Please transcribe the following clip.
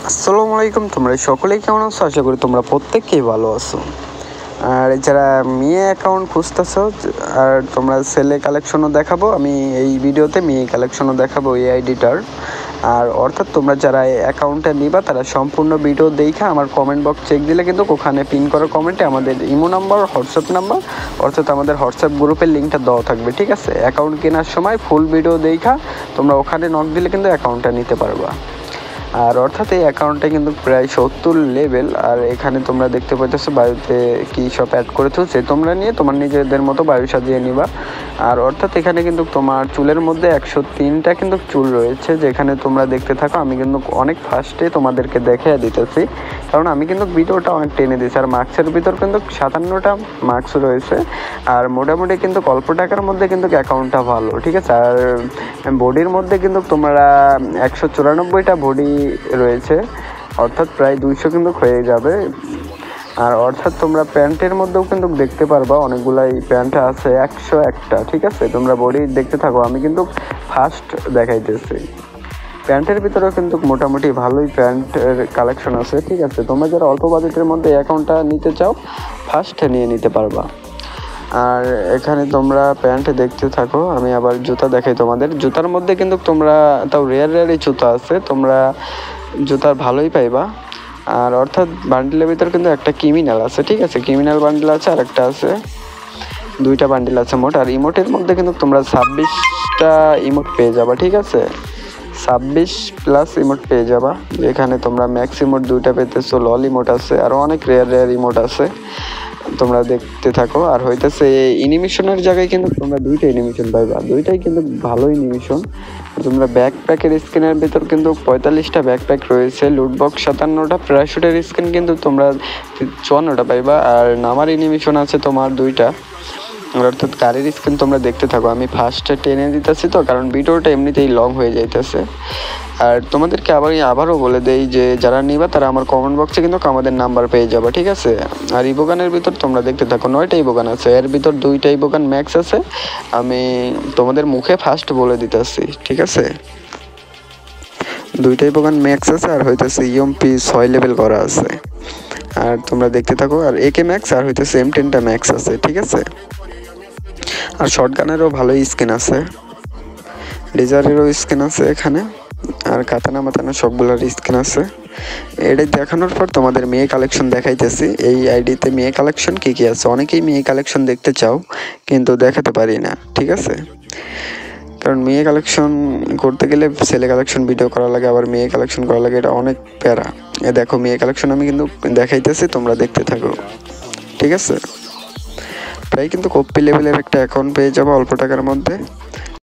আসসালামু আলাইকুম, তোমরা সকলেই কেমন আছো? আশা করি তোমরা প্রত্যেকেই ভালো আছো। আর যারা মেয়ে অ্যাকাউন্ট খুঁজতেছো আর তোমরা ছেলে কালেকশনও দেখাবো, আমি এই ভিডিওতে মেয়ে কালেকশনও দেখাবো এই আইডিটার। আর অর্থাৎ তোমরা যারা এই অ্যাকাউন্টটা নিবা তারা সম্পূর্ণ ভিডিও দেখে আমার কমেন্ট বক্স চেক দিলে কিন্তু ওখানে পিন করা কমেন্টে আমাদের ইমো নাম্বার, হোয়াটসঅ্যাপ নাম্বার অর্থাৎ আমাদের হোয়াটসঅ্যাপ গ্রুপের লিঙ্কটা দেওয়া থাকবে, ঠিক আছে? অ্যাকাউন্ট কেনার সময় ফুল ভিডিও দেখা তোমরা ওখানে নক দিলে কিন্তু অ্যাকাউন্টটা নিতে পারবা। আর অর্থাৎ এই অ্যাকাউন্টটা কিন্তু প্রায় 70 লেভেল। আর এখানে তোমরা দেখতে পাচ্ছ বায়ুতে কি সব অ্যাড করে তুলছে, তোমরা নিয়ে তোমার নিজেদের মতো বায়ু সাজিয়ে নিবা। আর অর্থাৎ এখানে কিন্তু তোমার চুলের মধ্যে 103টা কিন্তু চুল রয়েছে, যেখানে তোমরা দেখতে থাকো। আমি কিন্তু অনেক ফার্স্টে তোমাদেরকে দেখিয়ে দিতেছি, কারণ আমি কিন্তু ভিডিওটা অনেক টেনে দিয়েছি। আর মার্কসের ভিতর কিন্তু 57টা মার্কস রয়েছে। আর মোটামুটি কিন্তু অল্প টাকার মধ্যে কিন্তু অ্যাকাউন্টটা ভালো, ঠিক আছে? আর বডির মধ্যে কিন্তু তোমরা 194টা বডি রয়েছে, অর্থাৎ প্রায় 200 কিন্তু হয়ে যাবে। আর অর্থাৎ তোমরা প্যান্টের মধ্যেও কিন্তু দেখতে পারবা অনেকগুলাই প্যান্ট আছে, 101টা, ঠিক আছে? তোমরা বডি দেখতে থাকো, আমি কিন্তু ফার্স্ট দেখাইতেছি। প্যান্টের ভিতরেও কিন্তু মোটামুটি ভালোই প্যান্টের কালেকশন আছে, ঠিক আছে? তোমরা যারা অল্প বাজেটের মধ্যে অ্যাকাউন্টটা নিতে চাও ফার্স্টে নিয়ে নিতে পারবা। আর এখানে তোমরা প্যান্ট দেখতে থাকো, আমি আবার জুতা দেখাই তোমাদের। জুতার মধ্যে কিন্তু তোমরা তাও রেয়ারই জুতা আছে, তোমরা জুতার ভালোই পাইবা। আর অর্থাৎ বান্ডিলের ভিতর কিন্তু একটা ক্রিমিনাল আছে, ঠিক আছে? ক্রিমিনাল বান্ডিল আছে, আর একটা আছে, 2টা বান্ডিল আছে মোট। আর ইমোটের মধ্যে কিন্তু তোমরা 26টা ইমোট পেয়ে যাবা, ঠিক আছে? 26+ ইমোট পেয়ে যাবা, যেখানে তোমরা ম্যাক্স ইমোট 2টা পেতেছো, লল ইমোট আছে, আরও অনেক রেয়ার ইমোট আছে, তোমরা দেখতে থাকো। আর হইতেছে অ্যানিমেশনের জায়গায় কিন্তু তোমরা 2টা অ্যানিমেশন পাইবা, 2টাই কিন্তু ভালো অ্যানিমেশন। তোমরা ব্যাকপ্যাকের স্কিনের ভিতর কিন্তু 45টা ব্যাকপ্যাক রয়েছে, লুটবক্স 57টা, প্যারাশুটের স্কিন কিন্তু তোমরা 54টা পাইবা। আর নামার অ্যানিমেশন আছে তোমার 2টা, অর্থাৎ কারের স্কিন তোমরা দেখতে থাকো। আমি ফার্স্টে টেনে দিতেছি তো, কারণ ভিডিওটা এমনিতেই লং হয়ে যাইতেছে। আর তোমাদেরকে আবারও বলে দেই যে যারা নিবা তারা আমার কমেন্ট বক্সে কিন্তু আমাদের নাম্বার পেয়ে যাবে, ঠিক আছে? আর ইবোগানের ভিতর তোমরা দেখতে থাকো, 9টা ইবোগান আছে, এর ভিতর 2টা ইবোগান ম্যাক্স আছে। আমি তোমাদের মুখে ফার্স্ট বলে দিতেছি, ঠিক আছে? 2টা ইবোগান ম্যাক্স আছে, আর হইতেছে ইএমপি 6 লেভেল করা আছে। আর তোমরা দেখতে থাকো। আর একে ম্যাক্স আর হইতেছে M10টা ম্যাক্স আছে, ঠিক আছে? আর শর্টগানেরও ভালোই স্কিন আছে, লেজারেরও স্কিন আছে এখানে, আর কাতানা মাতানা সবগুলোর স্কিন আছে। এটাই দেখানোর পর তোমাদের মেয়ে কালেকশন দেখাইতেছি। এই আইডিতে মেয়ে কালেকশন কী কী আছে, অনেকেই মেয়ে কালেকশন দেখতে চাও কিন্তু দেখাতে পারি না, ঠিক আছে? কারণ মেয়ে কালেকশন করতে গেলে ছেলে কালেকশন ভিডিও করা লাগে, আবার মেয়ে কালেকশন করা লাগে, এটা অনেক প্যারা। দেখো মেয়ে কালেকশন আমি কিন্তু দেখাইতেছি, তোমরা দেখতে থাকো, ঠিক আছে? প্রায় কিন্তু কপি লেভেলের একটা অ্যাকাউন্ট পেয়ে যাবো অল্প টাকার মধ্যে।